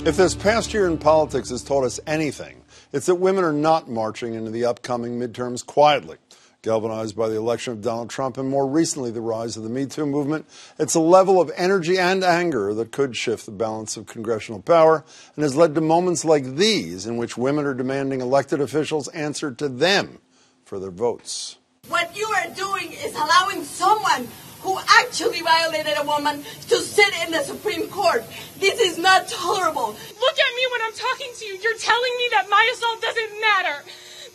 If this past year in politics has taught us anything, it's that women are not marching into the upcoming midterms quietly. Galvanized by the election of Donald Trump and more recently the rise of the Me Too movement, it's a level of energy and anger that could shift the balance of congressional power and has led to moments like these in which women are demanding elected officials answer to them for their votes. What you are doing is allowing someone who actually violated a woman to sit in the Supreme Court. This is not tolerable. Look at me when I'm talking to you. You're telling me that my assault doesn't matter,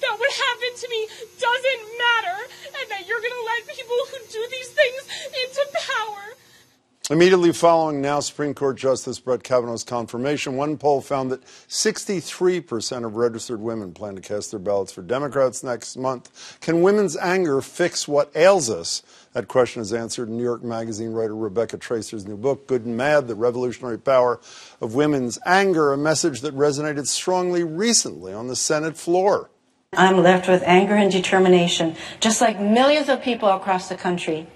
that what happened to me doesn't matter, and that you're going to let people who do these things into power. Immediately following now Supreme Court Justice Brett Kavanaugh's confirmation, one poll found that 63% of registered women plan to cast their ballots for Democrats next month. Can women's anger fix what ails us? That question is answered in New York Magazine writer Rebecca Traister's new book, Good and Mad, The Revolutionary Power of Women's Anger, a message that resonated strongly recently on the Senate floor. I'm left with anger and determination, just like millions of people across the country.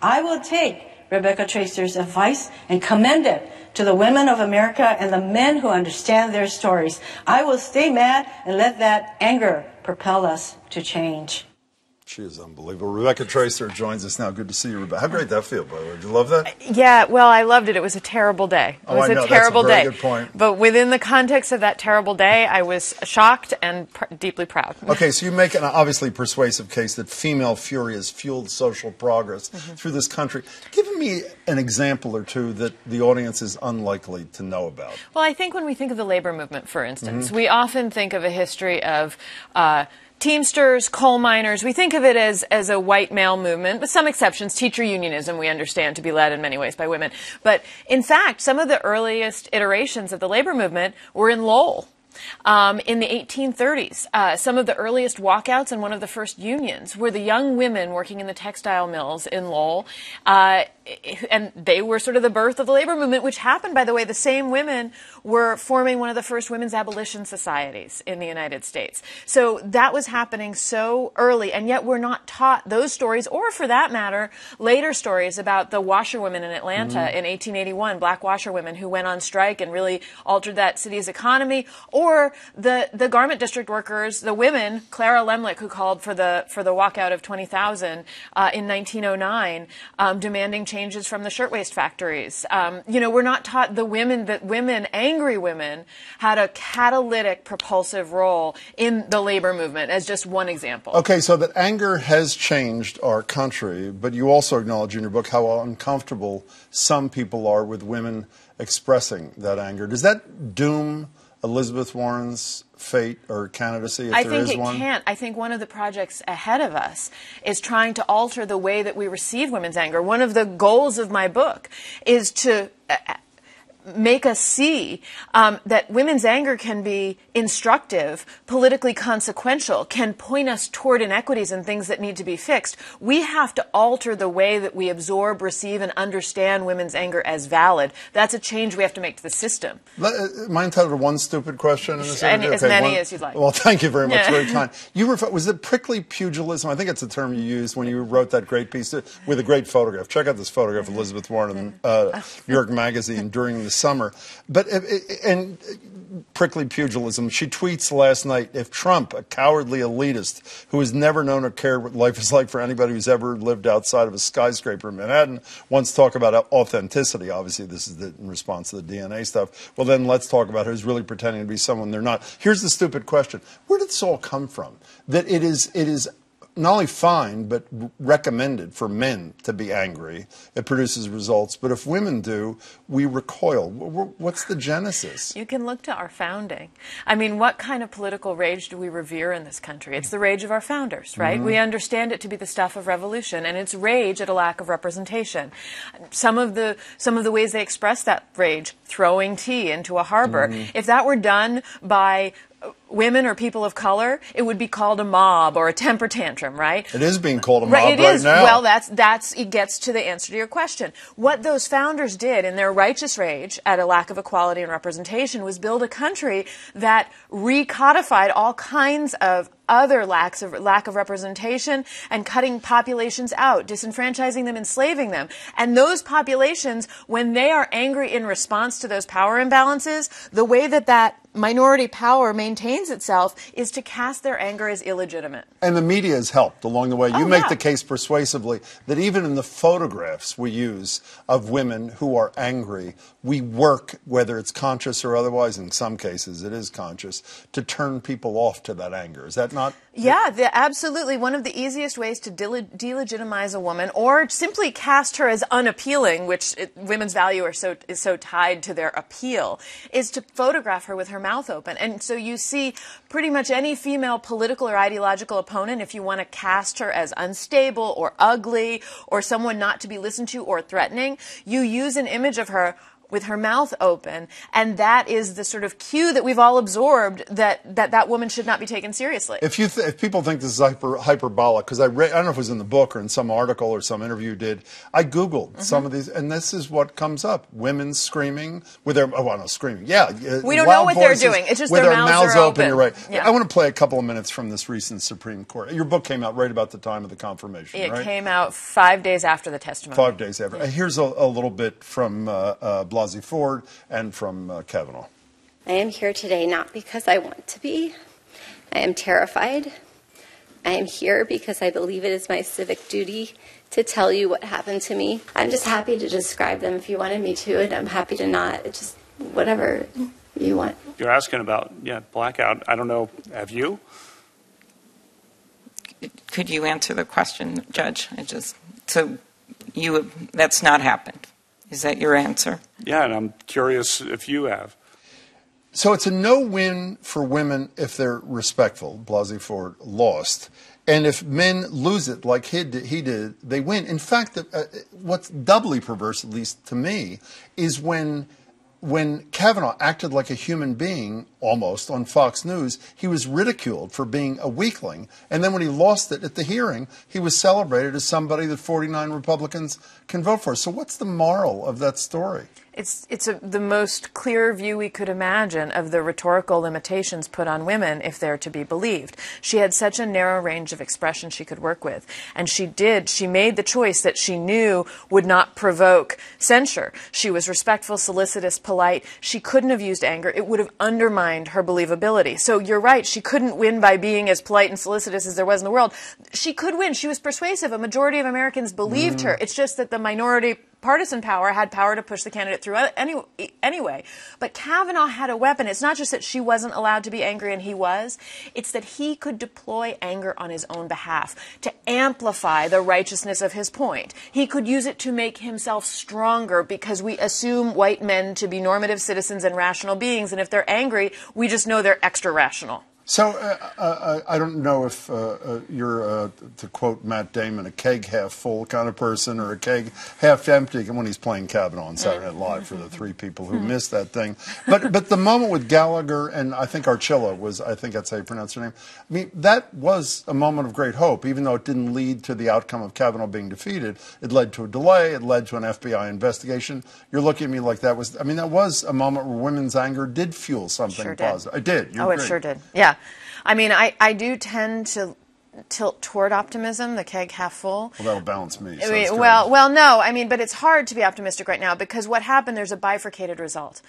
I will take Rebecca Traister's advice and commend it to the women of America and the men who understand their stories. I will stay mad and let that anger propel us to change. She is unbelievable. Rebecca Traister joins us now. Good to see you, Rebecca. How great that feel, by the way? Did you love that? Yeah, well, I loved it. It was a terrible day. It was a terrible day. That's a very good point. But within the context of that terrible day, I was shocked and deeply proud. Okay, so you make an obviously persuasive case that female fury has fueled social progress through this country. Give me an example or two that the audience is unlikely to know about. Well, I think when we think of the labor movement, for instance, we often think of a history of Teamsters, coal miners. We think of it as a white male movement, with some exceptions. Teacher unionism we understand to be led in many ways by women. But in fact, some of the earliest iterations of the labor movement were in Lowell. In the 1830s, some of the earliest walkouts and one of the first unions were the young women working in the textile mills in Lowell. And they were sort of the birth of the labor movement, which happened, by the way, the same women were forming one of the first women's abolition societies in the United States. So that was happening so early, and yet we're not taught those stories, or for that matter, later stories about the washerwomen in Atlanta in 1881, black washerwomen who went on strike and really altered that city's economy, or the garment district workers, the women, Clara Lemlich, who called for the walkout of 20,000 in 1909, demanding changes from the shirtwaist factories. We're not taught that angry women, had a catalytic, propulsive role in the labor movement, as just one example. Okay, so that anger has changed our country, but you also acknowledge in your book how uncomfortable some people are with women expressing that anger. Does that doom Elizabeth Warren's fate or candidacy, if there is one? I think it can't. I think one of the projects ahead of us is trying to alter the way that we receive women's anger. One of the goals of my book is to make us see that women's anger can be instructive, politically consequential, can point us toward inequities and things that need to be fixed. We have to alter the way that we absorb, receive, and understand women's anger as valid. That's a change we have to make to the system. Am I entitled to one stupid question? In this as many as you'd like. Well, thank you very much. Very kind. Was it prickly pugilism? I think it's a term you used when you wrote that great piece with a great photograph. Check out this photograph of Elizabeth Warren in New York Magazine during the summer. But and prickly pugilism. She tweets last night, if Trump, a cowardly elitist who has never known or cared what life is like for anybody who's ever lived outside of a skyscraper in Manhattan, wants to talk about authenticity, obviously this is in response to the DNA stuff, well then let's talk about who's really pretending to be someone they're not. Here's the stupid question. Where did this all come from? That it is not only fine, but recommended for men to be angry. It produces results. But if women do, we recoil. What's the genesis? You can look to our founding. I mean, what kind of political rage do we revere in this country? It's the rage of our founders, right? We understand it to be the stuff of revolution, and it's rage at a lack of representation. Some of the ways they express that rage, throwing tea into a harbor, if that were done by women or people of color, it would be called a mob or a temper tantrum, right? It is being called a mob right now. Well, it gets to the answer to your question. What those founders did in their righteous rage at a lack of equality and representation was build a country that recodified all kinds of other lack of representation and cutting populations out, disenfranchising them, enslaving them. And those populations, when they are angry in response to those power imbalances, the way that minority power maintains itself is to cast their anger as illegitimate. And the media has helped along the way. You make the case persuasively that even in the photographs we use of women who are angry, we work, whether it's conscious or otherwise, in some cases it is conscious, to turn people off to that anger. Is that not? Yeah, absolutely. One of the easiest ways to delegitimize a woman, or simply cast her as unappealing, which women's value is so tied to their appeal, is to photograph her with her mouth open. And so you see pretty much any female political or ideological opponent, if you want to cast her as unstable or ugly or someone not to be listened to or threatening, you use an image of her with her mouth open, and that is the sort of cue that we've all absorbed that woman should not be taken seriously. If people think this is hyperbolic, because I don't know if it was in the book or in some article or some interview you did, I Googled some of these, and this is what comes up. Women screaming with their, screaming. Yeah. We don't know what they're doing. It's just with their mouths are open. You're right. Yeah. I want to play a couple of minutes from this recent Supreme Court. Your book came out right about the time of the confirmation, right? It came out 5 days after the testimony. 5 days after. Yeah. Here's a little bit from Ford and from Kavanaugh. I am here today not because I want to be. I am terrified. I am here because I believe it is my civic duty to tell you what happened to me. I'm just happy to describe them if you wanted me to, and I'm happy to not. It's just whatever you want. You're asking about, blackout. I don't know. Have you? Could you answer the question, Judge? That's not happened. Is that your answer? Yeah, and I'm curious if you have. So it's a no-win for women if they're respectful. Blasey Ford lost. And if men lose it like he did, they win. In fact, what's doubly perverse, at least to me, is when Kavanaugh acted like a human being, almost, on Fox News, he was ridiculed for being a weakling. And then when he lost it at the hearing, he was celebrated as somebody that 49 Republicans can vote for. So what's the moral of that story? It's the most clear view we could imagine of the rhetorical limitations put on women if they're to be believed. She had such a narrow range of expression she could work with. And she made the choice that she knew would not provoke censure. She was respectful, solicitous, polite. She couldn't have used anger. It would have undermined her believability. So you're right, she couldn't win by being as polite and solicitous as there was in the world. She could win. She was persuasive. A majority of Americans believed her. It's just that the minority partisan power had power to push the candidate through anyway. But Kavanaugh had a weapon. It's not just that she wasn't allowed to be angry and he was. It's that he could deploy anger on his own behalf to amplify the righteousness of his point. He could use it to make himself stronger because we assume white men to be normative citizens and rational beings, and if they're angry, we just know they're extra rational. So I don't know if you're, to quote Matt Damon, a keg half full kind of person or a keg half empty when he's playing Kavanaugh on Saturday Night Live for the three people who missed that thing. But the moment with Gallagher and I think Archilla was, I think that's how you pronounce her name. I mean, that was a moment of great hope, even though it didn't lead to the outcome of Kavanaugh being defeated. It led to a delay. It led to an FBI investigation. You're looking at me like that was a moment where women's anger did fuel something positive. It did. It sure did. Yeah. I mean, I do tend to tilt toward optimism, the keg half full. Well, that'll balance me. So no. I mean, but it's hard to be optimistic right now because what happened, there's a bifurcated result.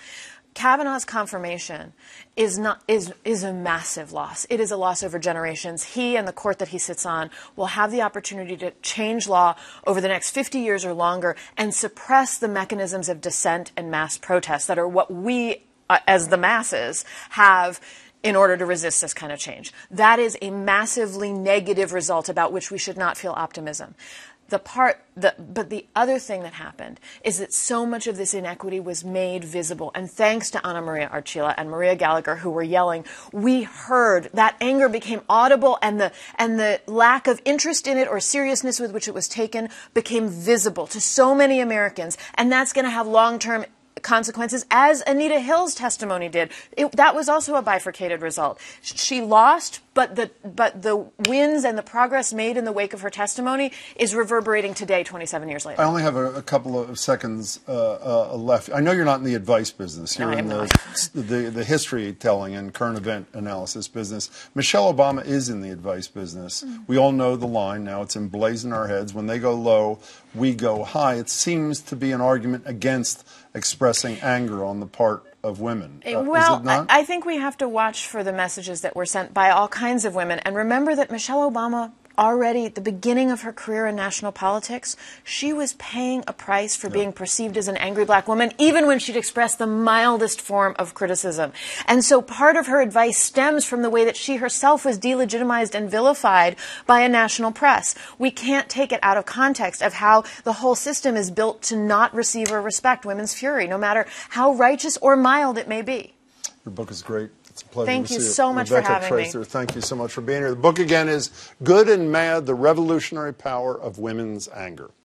Kavanaugh's confirmation is a massive loss. It is a loss over generations. He and the court that he sits on will have the opportunity to change law over the next 50 years or longer and suppress the mechanisms of dissent and mass protest that are what we, as the masses, have in order to resist this kind of change. That is a massively negative result about which we should not feel optimism. But the other thing that happened is that so much of this inequity was made visible. And thanks to Anna Maria Archila and Maria Gallagher, who were yelling, we heard that anger became audible and the lack of interest in it or seriousness with which it was taken became visible to so many Americans. And that's going to have long-term consequences, as Anita Hill's testimony did. That was also a bifurcated result. She lost, but the wins and the progress made in the wake of her testimony is reverberating today, 27 years later. I only have a couple of seconds left. I know you're not in the advice business. You're in the history telling and current event analysis business. Michelle Obama is in the advice business. We all know the line now. It's emblazoned in our heads. When they go low, we go high. It seems to be an argument against expressing anger on the part of women. Well, is it not? I think we have to watch for the messages that were sent by all kinds of women. And remember that Michelle Obama, already at the beginning of her career in national politics, she was paying a price for being perceived as an angry black woman, even when she'd expressed the mildest form of criticism. And so part of her advice stems from the way that she herself was delegitimized and vilified by a national press. We can't take it out of context of how the whole system is built to not receive or respect women's fury, no matter how righteous or mild it may be. Your book is great. It's a pleasure Thank to you see so much for Rebecca having me. Traister, thank you so much for being here. The book again is Good and Mad, The Revolutionary Power of Women's Anger.